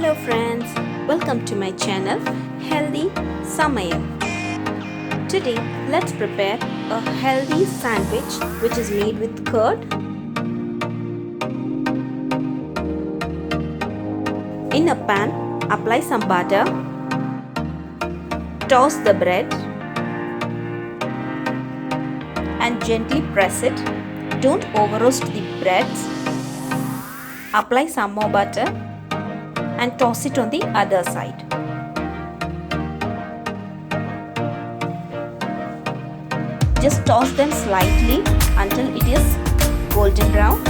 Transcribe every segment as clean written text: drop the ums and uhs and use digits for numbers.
Hello friends, welcome to my channel Healthy Samayal. Today let's prepare a healthy sandwich which is made with curd. In a pan, apply some butter, toss the bread and gently press it. Don't over roast the breads. Apply some more butter and toss it on the other side. Just toss them slightly until it is golden brown.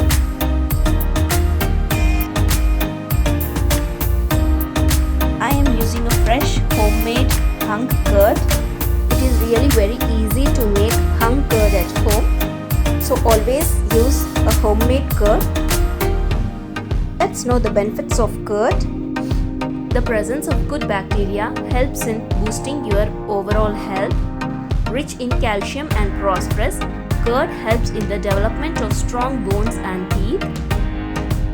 I am using a fresh homemade hung curd. It is really very easy to make hung curd at home. So always use a homemade curd. Let's know the benefits of curd. The presence of good bacteria helps in boosting your overall health. Rich in calcium and phosphorus, curd helps in the development of strong bones and teeth.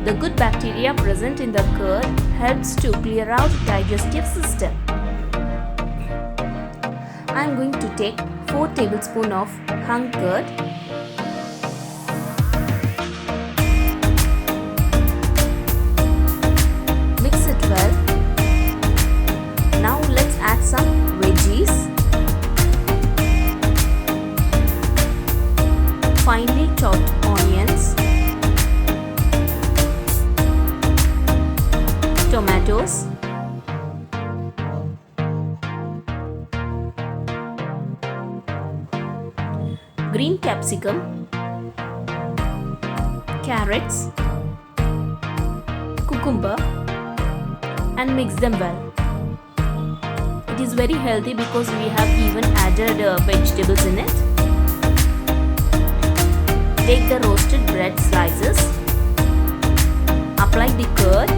The good bacteria present in the curd helps to clear out digestive system. I am going to take 4 tablespoons of hung curd. Mix it well. Now let's add some veggies. Finely chopped onions, tomatoes, green capsicum, carrots, cucumber, and mix them well. It is very healthy because we have even added vegetables in it. Take the roasted bread slices, apply the curd,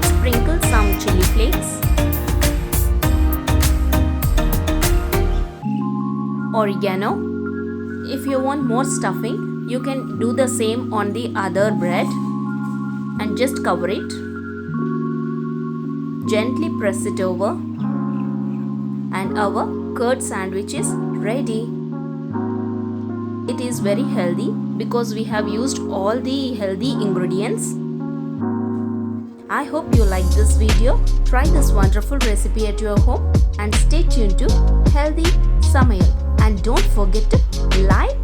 sprinkle some chili flakes, oregano. If you want more stuffing, you can do the same on the other bread and just cover it. Gently press it over and our curd sandwich is ready. It is very healthy because we have used all the healthy ingredients. I hope you like this video. Try this wonderful recipe at your home and stay tuned to Healthy Samayal. And don't forget to like,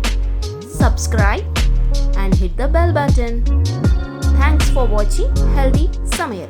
subscribe and hit the bell button. Thanks for watching Healthy Samayal.